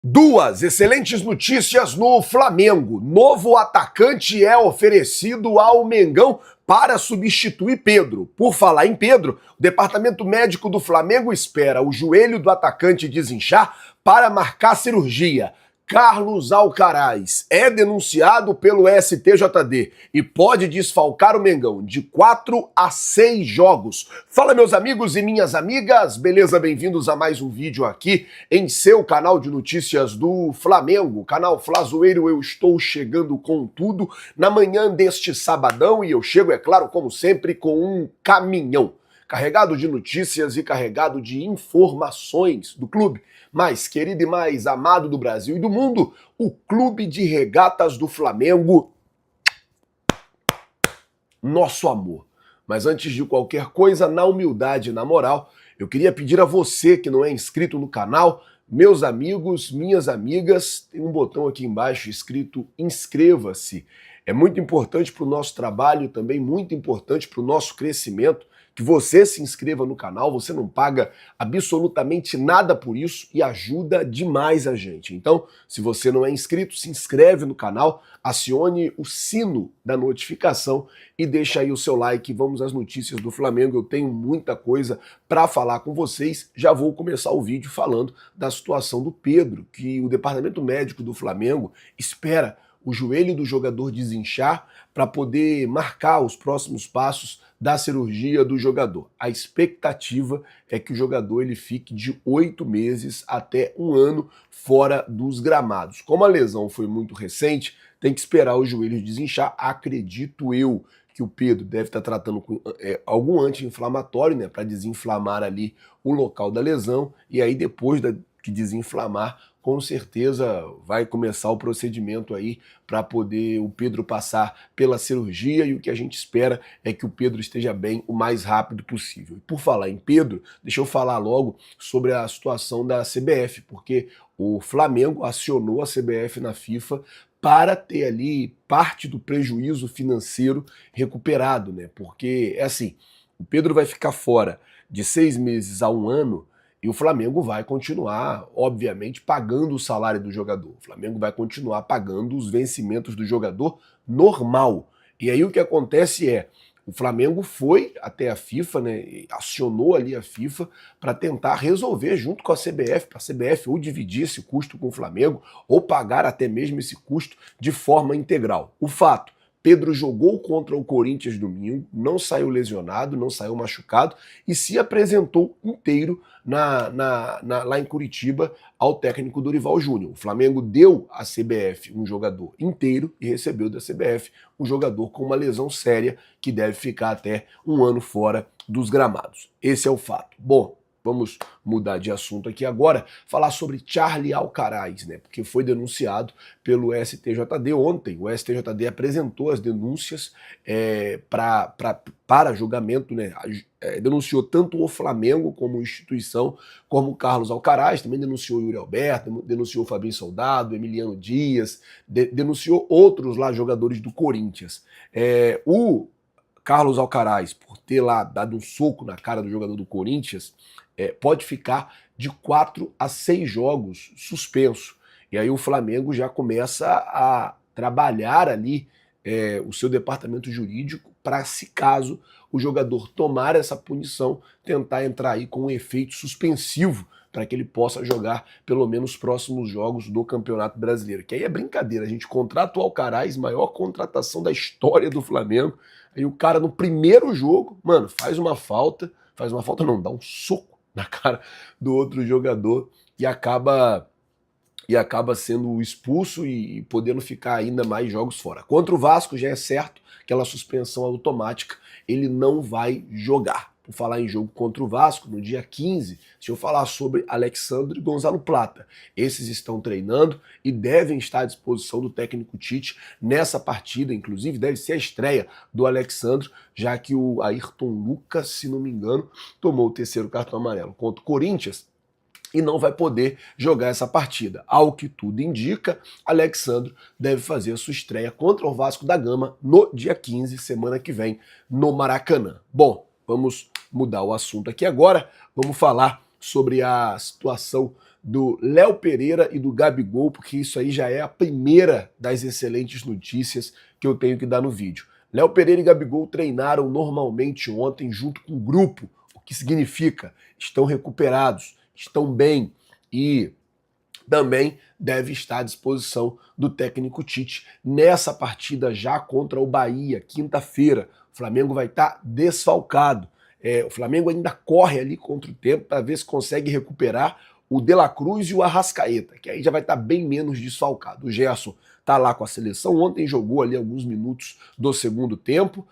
Duas excelentes notícias no Flamengo. Novo atacante é oferecido ao Mengão para substituir Pedro. Por falar em Pedro, o departamento médico do Flamengo espera o joelho do atacante desinchar para marcar cirurgia. Carlos Alcaraz é denunciado pelo STJD e pode desfalcar o Mengão de 4 a 6 jogos. Fala, meus amigos e minhas amigas, beleza? Bem-vindos a mais um vídeo aqui em seu canal de notícias do Flamengo, canal Flazoeiro. Eu estou chegando com tudo na manhã deste sabadão e eu chego, é claro, como sempre, com um caminhão carregado de notícias e carregado de informações do clube mais querido e mais amado do Brasil e do mundo, o Clube de Regatas do Flamengo, nosso amor. Mas antes de qualquer coisa, na humildade e na moral, eu queria pedir a você que não é inscrito no canal, meus amigos, minhas amigas, tem um botão aqui embaixo escrito inscreva-se. É muito importante para o nosso trabalho, também muito importante para o nosso crescimento, que você se inscreva no canal, você não paga absolutamente nada por isso e ajuda demais a gente. Então, se você não é inscrito, se inscreve no canal, acione o sino da notificação e deixa aí o seu like. Vamos às notícias do Flamengo, eu tenho muita coisa para falar com vocês. Já vou começar o vídeo falando da situação do Pedro, que o departamento médico do Flamengo espera o joelho do jogador desinchar para poder marcar os próximos passos da cirurgia do jogador. A expectativa é que o jogador ele fique de 8 meses até 1 ano fora dos gramados. Como a lesão foi muito recente, tem que esperar o joelho desinchar. Acredito eu que o Pedro deve estar tratando com algum anti-inflamatório, né, para desinflamar ali o local da lesão, e aí depois que desinflamar, com certeza vai começar o procedimento aí para poder o Pedro passar pela cirurgia, e o que a gente espera é que o Pedro esteja bem o mais rápido possível. E por falar em Pedro, deixa eu falar logo sobre a situação da CBF, porque o Flamengo acionou a CBF na FIFA para ter ali parte do prejuízo financeiro recuperado, né? Porque é assim, o Pedro vai ficar fora de 6 meses a 1 ano, e o Flamengo vai continuar, obviamente, pagando o salário do jogador. O Flamengo vai continuar pagando os vencimentos do jogador normal. E aí o que acontece é, o Flamengo foi até a FIFA, né, acionou ali a FIFA para tentar resolver junto com a CBF, para a CBF ou dividir esse custo com o Flamengo, ou pagar até mesmo esse custo de forma integral. O fato: Pedro jogou contra o Corinthians domingo, não saiu lesionado, não saiu machucado e se apresentou inteiro lá em Curitiba ao técnico Dorival Júnior. O Flamengo deu à CBF um jogador inteiro e recebeu da CBF um jogador com uma lesão séria que deve ficar até 1 ano fora dos gramados. Esse é o fato. Bom, vamos mudar de assunto aqui agora, falar sobre Charlie Alcaraz, né? Porque foi denunciado pelo STJD ontem. O STJD apresentou as denúncias para julgamento, né? Denunciou tanto o Flamengo como instituição, como o Carlos Alcaraz, também denunciou o Yuri Alberto, denunciou o Fabinho Soldado, Emiliano Dias, denunciou outros lá jogadores do Corinthians. O Carlos Alcaraz, por ter lá dado um soco na cara do jogador do Corinthians, pode ficar de 4 a 6 jogos suspenso. E aí o Flamengo já começa a trabalhar ali o seu departamento jurídico para, se caso o jogador tomar essa punição, tentar entrar aí com um efeito suspensivo para que ele possa jogar pelo menos os próximos jogos do Campeonato Brasileiro. Que aí é brincadeira, a gente contrata o Alcaraz, maior contratação da história do Flamengo, aí o cara no primeiro jogo, mano, faz uma falta não, dá um soco na cara do outro jogador e acaba sendo expulso e podendo ficar ainda mais jogos fora. Contra o Vasco já é certo, aquela suspensão automática, ele não vai jogar. Por falar em jogo contra o Vasco, no dia 15, deixa eu falar sobre Alexandre e Gonzalo Plata. Esses estão treinando e devem estar à disposição do técnico Tite nessa partida, inclusive deve ser a estreia do Alexandre, já que o Ayrton Lucas, se não me engano, tomou o 3º cartão amarelo contra o Corinthians e não vai poder jogar essa partida. Ao que tudo indica, Alexandre deve fazer a sua estreia contra o Vasco da Gama no dia 15, semana que vem, no Maracanã. Bom, vamos mudar o assunto aqui agora, vamos falar sobre a situação do Léo Pereira e do Gabigol, porque isso aí já é a primeira das excelentes notícias que eu tenho que dar no vídeo. Léo Pereira e Gabigol treinaram normalmente ontem junto com o grupo, o que significa estão recuperados, estão bem e também deve estar à disposição do técnico Tite nessa partida já contra o Bahia, quinta-feira. O Flamengo vai estar desfalcado. O Flamengo ainda corre ali contra o tempo para ver se consegue recuperar o De La Cruz e o Arrascaeta, que aí já vai estar bem menos desfalcado. O Gerson está lá com a seleção, ontem jogou ali alguns minutos do segundo tempo.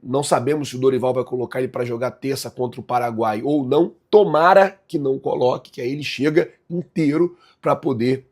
Não sabemos se o Dorival vai colocar ele para jogar terça contra o Paraguai ou não. Tomara que não coloque, que aí ele chega inteiro para poder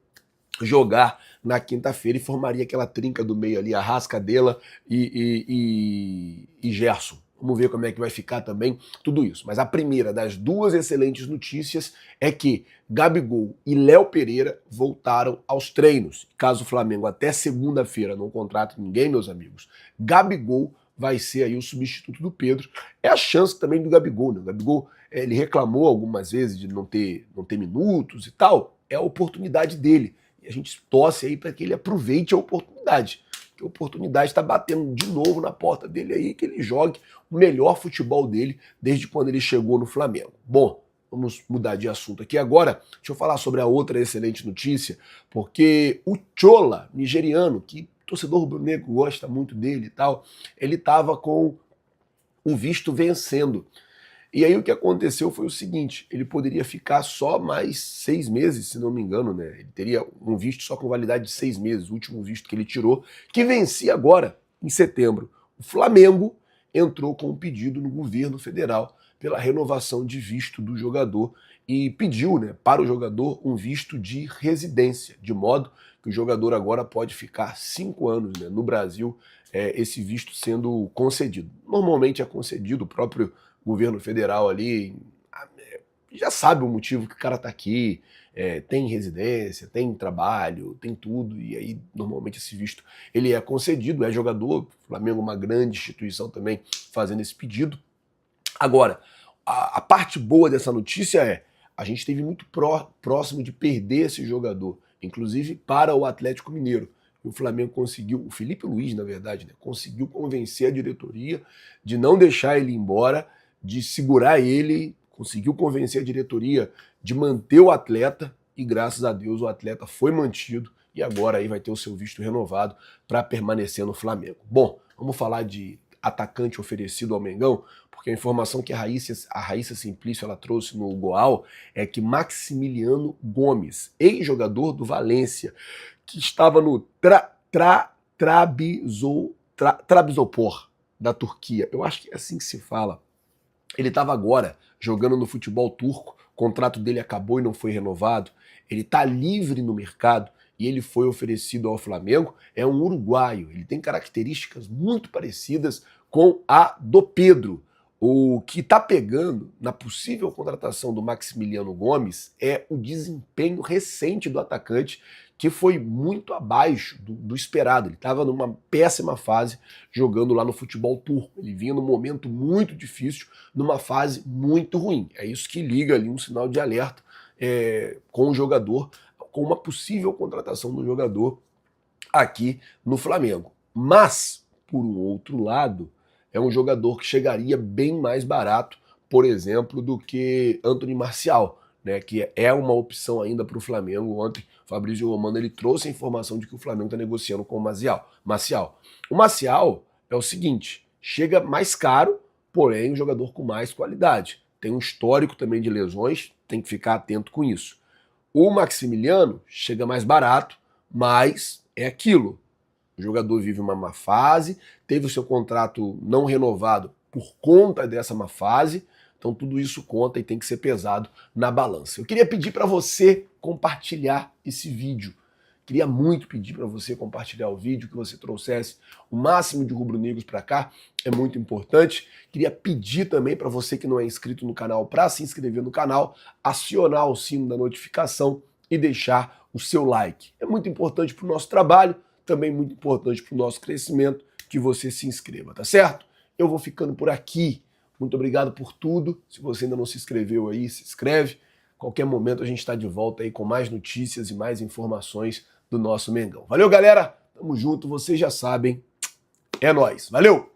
jogar na quinta-feira e formaria aquela trinca do meio ali, Arrascaeta e Gerson. Vamos ver como é que vai ficar também tudo isso. Mas a primeira das duas excelentes notícias é que Gabigol e Léo Pereira voltaram aos treinos. Caso o Flamengo até segunda-feira não contrate ninguém, meus amigos, Gabigol vai ser aí o substituto do Pedro. É a chance também do Gabigol, né? O Gabigol, ele reclamou algumas vezes de não ter minutos e tal. É a oportunidade dele. E a gente torce aí para que ele aproveite a oportunidade. Que a oportunidade está batendo de novo na porta dele aí, que ele jogue o melhor futebol dele desde quando ele chegou no Flamengo. Bom, vamos mudar de assunto aqui agora. Deixa eu falar sobre a outra excelente notícia, porque o Chola, nigeriano, que o torcedor rubro-negro gosta muito dele e tal, ele estava com o visto vencendo. E aí o que aconteceu foi o seguinte, ele poderia ficar só mais 6 meses, se não me engano, né? Ele teria um visto só com validade de 6 meses, o último visto que ele tirou, que vencia agora, em setembro. O Flamengo entrou com um pedido no governo federal pela renovação de visto do jogador e pediu, né, para o jogador um visto de residência, de modo que o jogador agora pode ficar 5 anos, né, no Brasil, esse visto sendo concedido. Normalmente é concedido, o próprio governo federal ali já sabe o motivo que o cara tá aqui, tem residência, tem trabalho, tem tudo, e aí normalmente esse visto ele é concedido, é jogador, o Flamengo é uma grande instituição também fazendo esse pedido. Agora, a parte boa dessa notícia é, a gente esteve muito próximo de perder esse jogador, inclusive para o Atlético Mineiro. O Flamengo conseguiu, o Felipe Luiz, na verdade, né, conseguiu convencer a diretoria de não deixar ele embora, de segurar ele, conseguiu convencer a diretoria de manter o atleta e graças a Deus o atleta foi mantido e agora aí vai ter o seu visto renovado para permanecer no Flamengo. Bom, vamos falar de atacante oferecido ao Mengão, porque a informação que a Raíssa Simplício ela trouxe no Goal é que Maximiliano Gomes, ex-jogador do Valência, que estava no Trabzonspor da Turquia, eu acho que é assim que se fala. Ele estava agora jogando no futebol turco, o contrato dele acabou e não foi renovado, ele está livre no mercado e ele foi oferecido ao Flamengo, é um uruguaio, ele tem características muito parecidas com a do Pedro. O que está pegando na possível contratação do Maximiliano Gomes é o desempenho recente do atacante, que foi muito abaixo do esperado. Ele estava numa péssima fase jogando lá no futebol turco. Ele vinha num momento muito difícil, numa fase muito ruim. É isso que liga ali um sinal de alerta com o jogador, com uma possível contratação do jogador aqui no Flamengo. Mas, por um outro lado, é um jogador que chegaria bem mais barato, por exemplo, do que Anthony Martial, né, que é uma opção ainda para o Flamengo. Ontem o Fabrício Romano ele trouxe a informação de que o Flamengo está negociando com o Martial. O Martial é o seguinte, chega mais caro, porém um jogador com mais qualidade. Tem um histórico também de lesões, tem que ficar atento com isso. O Maximiliano chega mais barato, mas é aquilo. O jogador vive uma má fase, teve o seu contrato não renovado por conta dessa má fase, então tudo isso conta e tem que ser pesado na balança. Eu queria pedir para você compartilhar esse vídeo. Queria muito pedir para você compartilhar o vídeo, que você trouxesse o máximo de rubro-negros para cá, é muito importante. Queria pedir também para você que não é inscrito no canal, para se inscrever no canal, acionar o sino da notificação e deixar o seu like. É muito importante para o nosso trabalho, também muito importante para o nosso crescimento, que você se inscreva, tá certo? Eu vou ficando por aqui. Muito obrigado por tudo. Se você ainda não se inscreveu aí, se inscreve. Qualquer momento a gente está de volta aí com mais notícias e mais informações do nosso Mengão. Valeu, galera! Tamo junto, vocês já sabem. É nóis. Valeu!